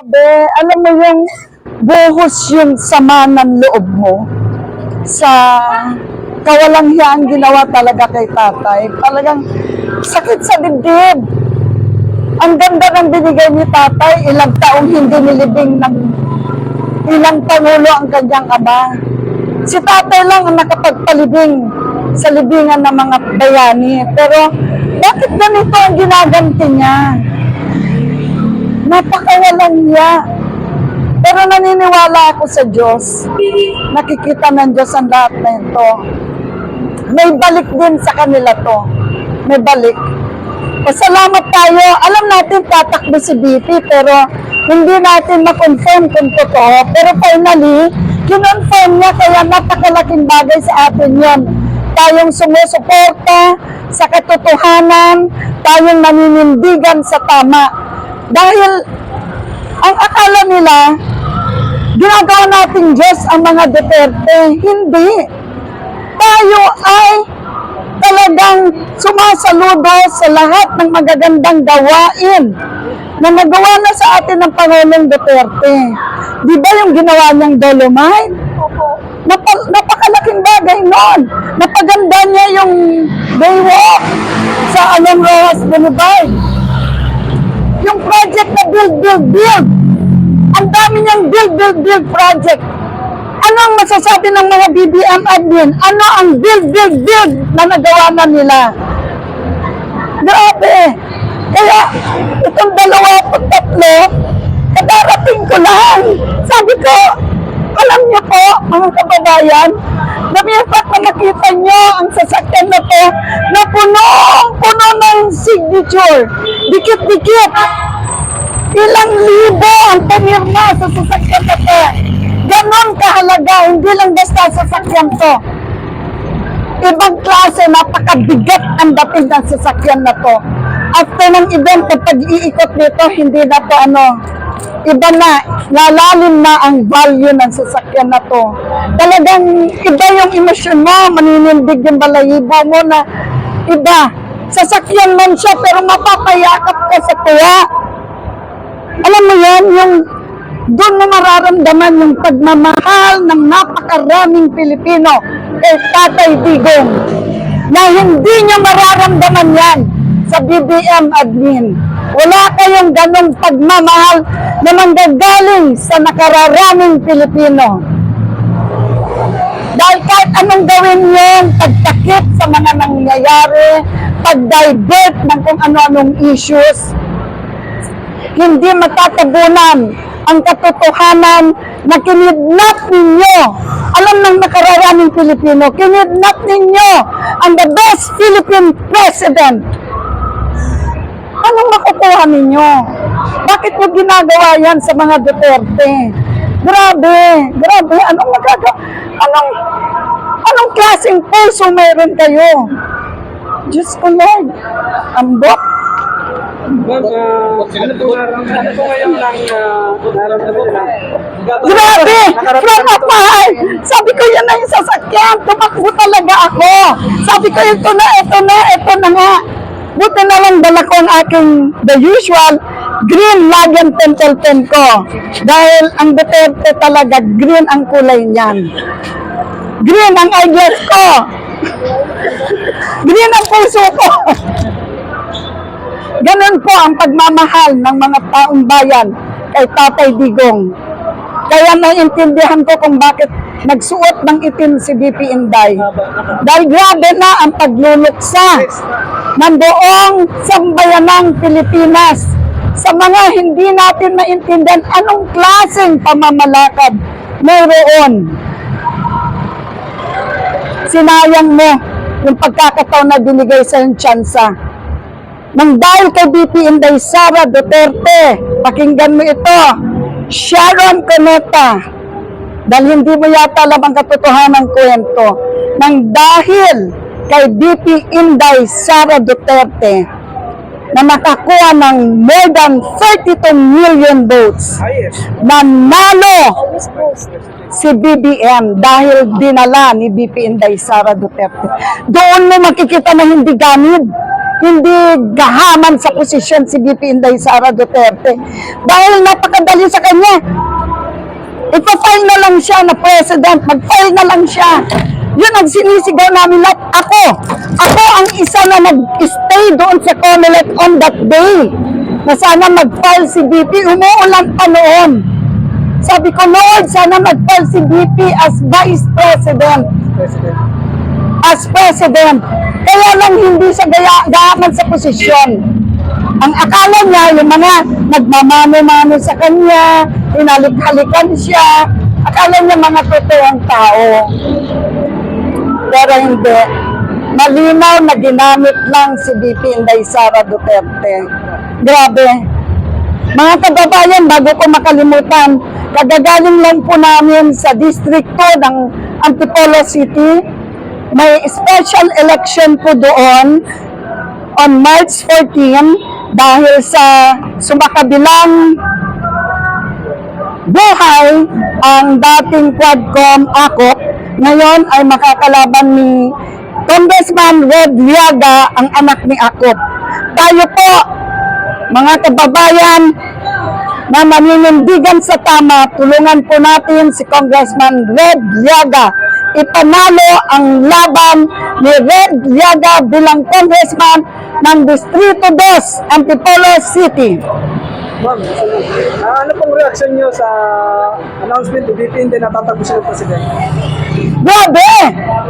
Grabe, alam mo yung buhos yung sama ng loob mo sa kawalang-hiyang ginawa talaga kay tatay. Talagang sakit sa dibdib. Ang ganda ng binigay ni tatay, ilang taong hindi nilibing ng ilang pangulo ang kanyang ama. Si tatay lang ang nakapagpalibing sa libingan ng mga bayani. Pero bakit ganito ang ginaganti niya? Napakawalang niya. Pero naniniwala ako sa Diyos. Nakikita ng Diyos ang lahat na ito. May balik din sa kanila to. May balik. Pasalamat tayo. Alam natin tatakbo si BP pero hindi natin ma-confirm kung totoo. Pero finally, kinonfirm niya kaya napakalaking bagay sa atin yon. Tayong sumusuporta sa katotohanan, tayong naninindigan sa tama. Dahil ang akala nila, ginagawa natin Diyos ang mga Duterte. Hindi. Tayo ay talagang sumasaludo sa lahat ng magagandang gawain na nagawa na sa atin ng Pangulong Duterte. Di ba yung ginawa niyang Dolomite? Napakalaking bagay noon. Napaganda niya yung Baywalk sa Along Rojas Boulevard. Yung project na build. Ang dami niyang build project. Ano ang masasabi ng mga BBM admin? Ano ang build na nagawa na nila? Grabe. Kaya itong 23, kadarating ko lang. Sabi ko, alam niyo po, mga kababayan, namiyapak na nakita niyo ang sasakyan na to na puno ng signature. Dikit-dikit. Ilang libo ang pumirma sa sasakyan na to. Ganon kahalaga, hindi lang basta sasakyan to. Ibang klase, napakabigat ang dating ng sasakyan na to. After ng event, pag iikot nito, hindi na to iba na, lalalim na ang value ng sasakyan na to. Talagang iba yung emosyon mo, maninindig yung balayibo mo na iba. Sasakyan man siya, pero mapapayakap ka sa tuwa. Alam mo yan, yung doon mo mararamdaman yung pagmamahal ng napakaraming Pilipino kay Tatay Digong na hindi nyo mararamdaman yan sa BBM admin. Wala kayong ganong pagmamahal na manggagaling sa nakararaming Pilipino. Dahil kahit anong gawin nyo, pagtakip sa mga nangyayari, pag-divert ng kung ano-anong issues, hindi matatabunan ang katotohanan na kinidnap ninyo. Alam ng nakararaming Pilipino, kinidnap ninyo ang the best Philippine President. Anong makukuha ninyo? Bakit nyo ginagawa yan sa mga Duterte? Grabe. Anong magagawa? Anong klaseng puso meron kayo? Diyos ko Lord. Ambot. Ano po ngayon lang nararamdaman nila? Grabe! From afar! Sabi ko yan na yung sasakyan. Tumakbo talaga ako. Sabi ko ito na nga. Buti na lang dala ko ang aking the usual green lagyan pen ko. Dahil ang Duterte talaga green ang kulay niyan. Green ang eyeglass ko. Green ang puso ko. Ganun po ang pagmamahal ng mga taong bayan kay Tatay Digong. Kaya naiintindihan ko kung bakit nagsuot ng itim si BP Inday. Dahil grabe na ang pagluluksa ng buong sambayanang Pilipinas sa mga hindi natin maintindihan anong klaseng pamamalakad mayroon. Sinayang mo yung pagkakataon na binigay sa yung tsansa. Nang dahil kay BP Inday Sara Duterte, pakinggan mo ito, Sharon Cuneta, dahil hindi mo yata alam ang katotohanan ng kwento, nang dahil kay BP Inday Sara Duterte, na nakakuha ng more than 32 million votes, nanalo si BBM dahil dinala ni BP Inday Sara Duterte. Doon mo makikita na hindi ganid, hindi gahaman sa posisyon si BP Inday Sara Duterte. Dahil napakadali sa lang siya na president, mag-file na lang siya. Yun ang sinisigaw namin lahat. Ako ang isa na nag-stay doon sa Comelec on that day na sana mag-file si BP. Umuulan pa noon. Sabi ko, Lord, sana mag-file si BP as Vice President. As President. Kaya lang hindi siya gayaman sa posisyon. Ang akala niya, yung mga nagmamano-mano sa kanya, hinalik-halikan siya, akala niya mga totoong tao. Pero hindi. Malinaw na ginamit lang si BP Inday Sara Duterte. Grabe. Mga kababayan, bago ko makalimutan, kagagaling lang po namin sa distrito ng Antipolo City. May special election po doon on March 14 dahil sa sumakabilang buhay ang dating Quadcom Akop. Ngayon ay makakalaban ni Congressman Red Liaga, ang anak ni Akop. Tayo po, mga kababayan, na maninindigan sa tama, tulungan po natin si Congressman Red Liaga. Ipanalo ang laban ni Red Liaga bilang Congressman ng Distrito 2, Antipolo City. Ma'am, ano pong reaction niyo sa announcement ni BP hindi natatakbo siya ng presidente? Grabe!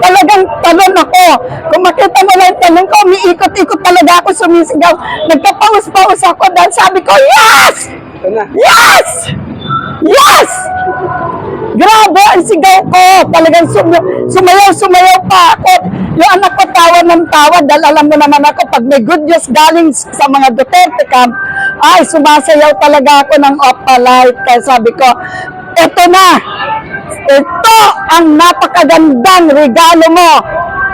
Talagang talon ako. Kung makita mo lang yung talon ko, umiikot-ikot talaga ako, sumisigaw. Nagkapaus-paus ako dahil sabi ko, yes! Ito na. Yes! Yes! Grabe ang sigaw ko. Talagang sumayaw pa ako. Yung anak ko tawa ng tawa dahil alam mo naman ako, pag may good news galing sa mga Duterte camp, ay sumasayaw talaga ako ng opalite. Kaya sabi ko, eto na. Ito ang napakagandang regalo mo,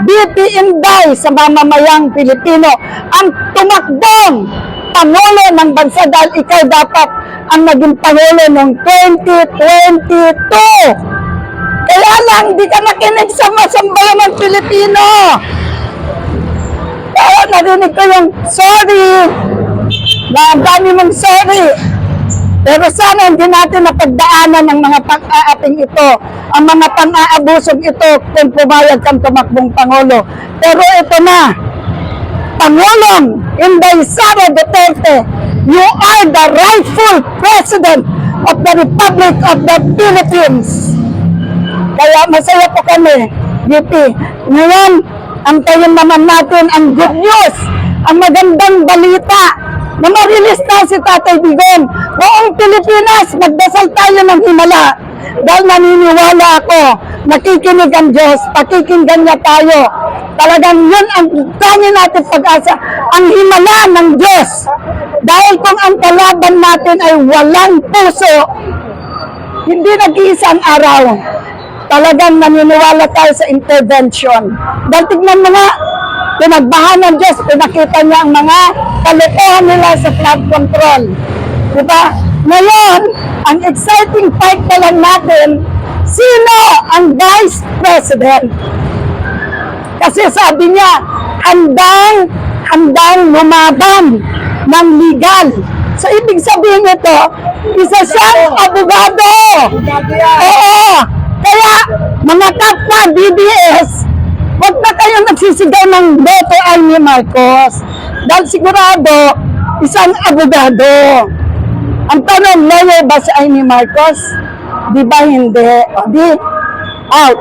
BP Inday, sa mamamayang Pilipino. Ang tumakbong Pangulo ng bansa dahil ikaw dapat ang naging Pangulo noong 2022. Kaya lang, di ka nakinig sa masambayan ng Pilipino. Kaya narinig ko yung sorry. Na ang dami mong sorry. Pero sana hindi natin napagdaanan ng mga pang-aaping ito, ang mga pang-aabusog ito kung pumayag kang tumakbong Pangulo. Pero ito na, Pangulong Inday Sara Duterte, you are the rightful President of the Republic of the Philippines. Kaya masaya po kami, BP. Ngayon, antayin naman natin ang good news, ang magandang balita na marilis na si Tatay Digong. Buong Pilipinas, magdasal tayo ng himala. Dahil naniniwala ako, nakikinig ang Diyos, pakikinggan niya tayo. Talagang yun ang tangi natin pag-asa, ang himala ng Diyos. Dahil kung ang kalaban natin ay walang puso, hindi nag-iisang araw. Talagang naniniwala tayo sa intervention. Dahil tignan mo nga, pinagbahan ng Diyos, pinakita niya ang mga kalokohan nila sa flood control. Diba? Ngayon, ang exciting part na lang natin, sino ang Vice President? Kasi sabi niya, handang lumaban ng legal. So, ibig sabihin nito, isa siyang abogado. Oo. Kaya, mga kapwa DDS, huwag na kayong nagsisigaw ng boto ay ni Marcos. Dahil sigurado, isang abogado. Ang tanong, lawyer ba si Amy Marcos? Di ba hindi? O di, out.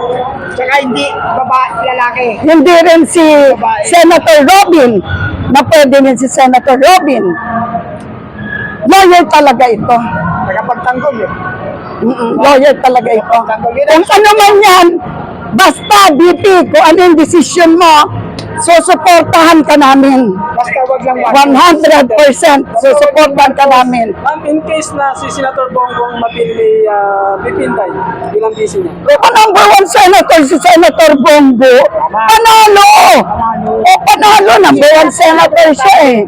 Tsaka hindi babae, lalaki. Hindi rin si Senator Robin, na pwede rin si Senator Robin. Lawyer talaga ito. Tagapagtanggol eh. Lawyer talaga ito. Kung ano man yan, basta BP, kung ano yung decision mo, susuportahan ka namin. Basta wag lang 100% susuportahan ka namin. Ma'am, in case na si Senator Bongbong mapili BP Inday bilang DC niya. Kung number 1 senator si Senator Bongo, panalo! O panalo, number 1 senator siya eh.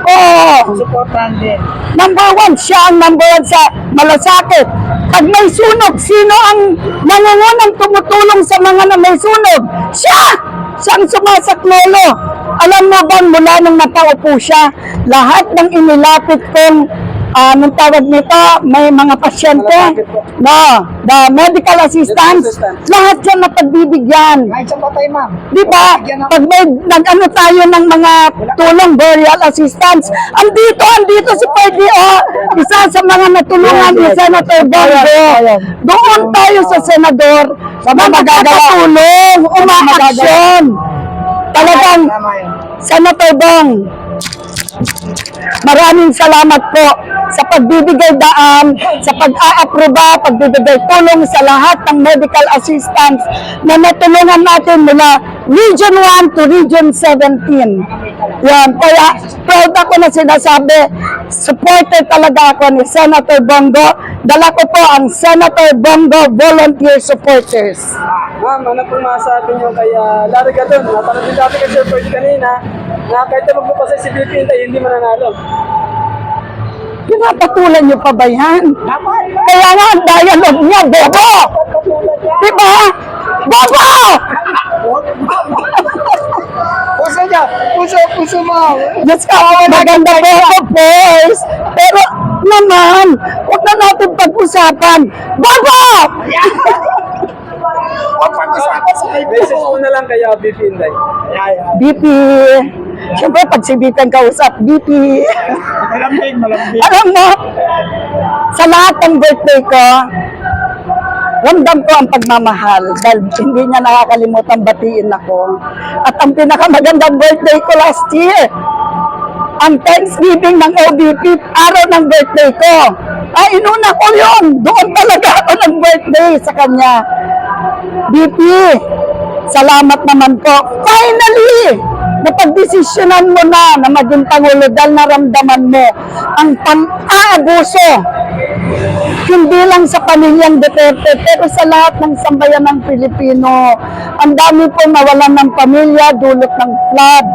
Oo. Supportan din. Number 1, siya ang number 1 sa malasakit. Pag may sunog, sino ang nangungunang tumutulong sa mga na may sunog? Siya! Siyang sumasaklolo. Alam mo ba, mula nung napaupo siya, lahat ng inilapit kong anong tawag nito, may mga pasyente, no, the medical assistance, lahat yan na pagbibigyan. Kahit sa patay, ma'am. Di ba? Pag may nag-ano tayo ng mga tulong, burial assistance, andito si Pwede, isa sa mga natulungan ni Senator Bongo. Doon tayo sa senador, na magkakatulong, umaaksyon. Talagang, Tama yun. Senator Bong, maraming salamat po sa pagbibigay daan, sa pag-aaproba, pagbibigay tulong sa lahat ng medical assistance na natulungan natin mula Region 1 to Region 17. Yan, kaya proud ako na sinasabi, supporter talaga ako ni Senator Bongo. Dala ko po ang Senator Bongo Volunteer Supporters. Ma'am, ano pong masabi niyo kay Larry Gadon? Natanong din dati kay Sir Pwede kanina na kahit na magpapasay si BP Inday, hindi mananalo. Pinapatulan niyo pa ba yan? Kaya nga ang dialogue niya, Bobo! Diba? Bobo! Puso niya. Puso mo. Diyos ka, maganda po ako, boys. Pero naman, huwag na natin pag-usapan. Bobo! Huwag pag-usapan sa Message ko na lang kay BP Inday. BP. Siyempre, pag si BP ang kausap, BP. Malambing. Alam mo, sa lahat ng birthday ko, ramdam ko ang pagmamahal dahil hindi niya nakakalimutan batiin ako. At ang pinakamagandang birthday ko last year, ang Thanksgiving ng OBP, araw ng birthday ko. Inuna ko yun. Doon talaga ako ng birthday sa kanya. BP, salamat naman po. Finally, napagdesisyonan mo na maging Pangulo dahil naramdaman mo ang pang-aabuso. Hindi lang sa pamilyang Duterte, pero sa lahat ng sambayan ng Pilipino. Ang dami po nawalan ng pamilya, dulot ng flood.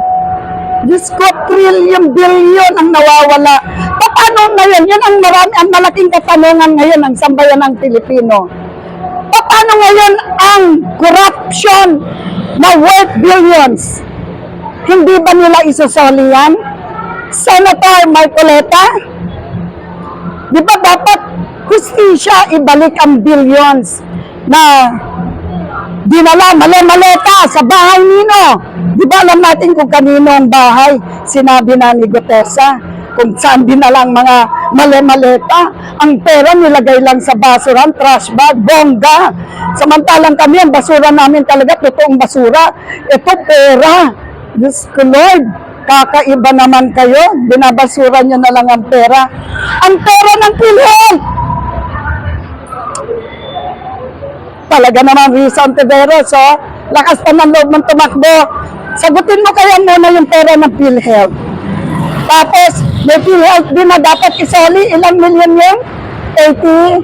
Diyos ko, trillion, billion ang nawawala. Paano ngayon? Yan ang ang malaking katanungan ngayon ng sambayan ng Pilipino. Paano ngayon ang corruption na worth billions? Hindi ba nila isusoli yan? Senator Marcoleta? Di ba dapat hustisya ibalik ang billions na dinala mali-maleta sa bahay nino? Di ba alam natin kung kanino ang bahay? Sinabi na ni Gutesa kung saan dinalang mga mali-maleta. Ang pera nilagay lang sa basuran, trash bag, bongga. Samantalang kami, ang basura namin talaga, totoong basura. Ito pera. Diyos ko Lord, kakaiba naman kayo. Binabasura nyo na lang ang pera. Ang pera ng PhilHealth! Talaga naman, Risa Ontiveros, lakas pa ng loob ng tumakbo. Sagutin mo kaya muna yung pera ng PhilHealth. Tapos, may PhilHealth din na dapat isoli. Ilang milyon yun? 89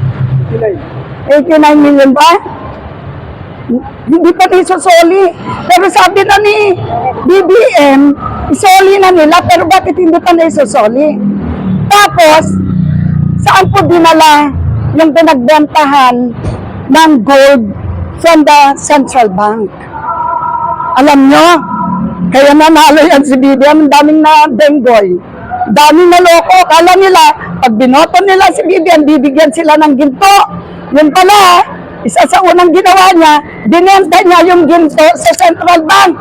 million ba? Hindi pa isusoli. Pero sabi na ni BBM, isoli na nila, pero bakit hindi pa na isusoli? Tapos, saan po dinala yung pinagbentahan ng gold from the central bank? Alam nyo, kaya nanalo yan si BBM, ang daming na denggoy. Daming naloko. Kala nila, pag binoto nila si BBM, bibigyan sila ng ginto. Yun pala, isa sa unang ginawa niya, binenta niya yung ginto sa central bank.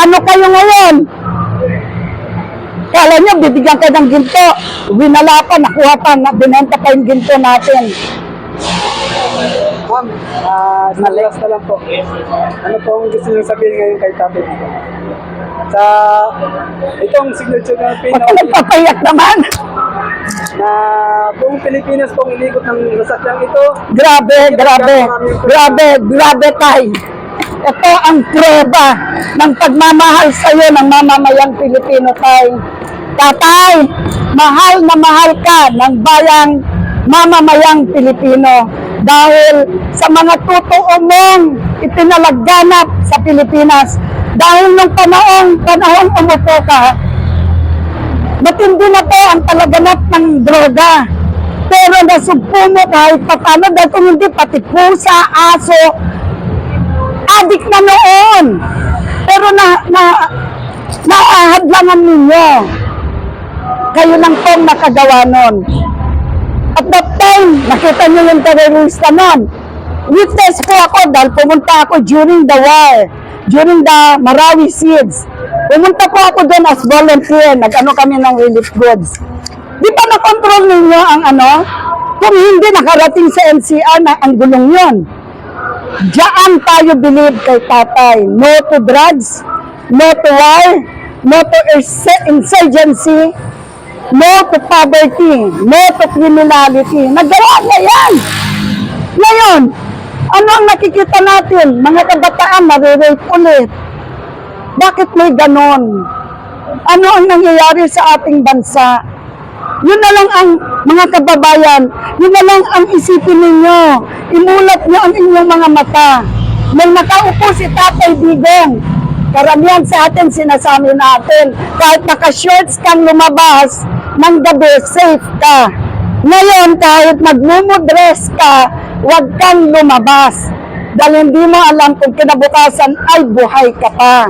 Ano kayo ngayon? Kala niyo, bibigyan kayo ng ginto. Winala pa, nakuha pa, binenta pa yung ginto natin. Ma'am, sa last na lang po. Ano po ang gusto niyo sabihin ngayon kay Tatay dito? Sa itong signature na Huwag ka nagpapayak naman. na buong Pilipinas pong inikot ng nasakyang ito. Grabe tay. Ito ang prueba ng pagmamahal sa iyo ng mamamayang Pilipino tay. Tatay, mahal na mahal ka ng bayang mamamayang Pilipino dahil sa mga totoo mong itinalaganap sa Pilipinas. Dahil nung panahong umupo ka, matindi na po ang talaganap ng droga. Pero nasugpo mo kahit patano dahil kung hindi pati pusa, aso, adik na noon. Pero naahadlangan ninyo. kayo lang pong nakagawa nun. At that time, nakita niyo yung terrorista nun. Witness po ako dahil pumunta ako during the war, during the Marawi Siege. Pumunta po ako doon as volunteer, nag-ano kami ng relief goods. Di ba na-control ninyo ang ano? Kung hindi nakarating sa NCR na ang gulong yun. Diyan tayo believe kay tatay. No to drugs, no to war, no to insurgency, no to poverty, no to criminality. Nagawa niya yan. Ngayon, ano ang nakikita natin? Mga kabataan, nare-rape ulit. Bakit may ganon? Ano ang nangyayari sa ating bansa? Yun na lang ang mga kababayan, yun na lang ang isipin ninyo. Imulat nyo ang inyong mga mata. May nakaupo si Tatay Digong. Karamihan sa atin sinasabi natin, kahit naka-shorts kang lumabas, ng gabi, safe ka. Ngayon, kahit magmumudress ka, huwag kang lumabas. Dahil hindi mo alam kung kinabukasan ay buhay ka pa.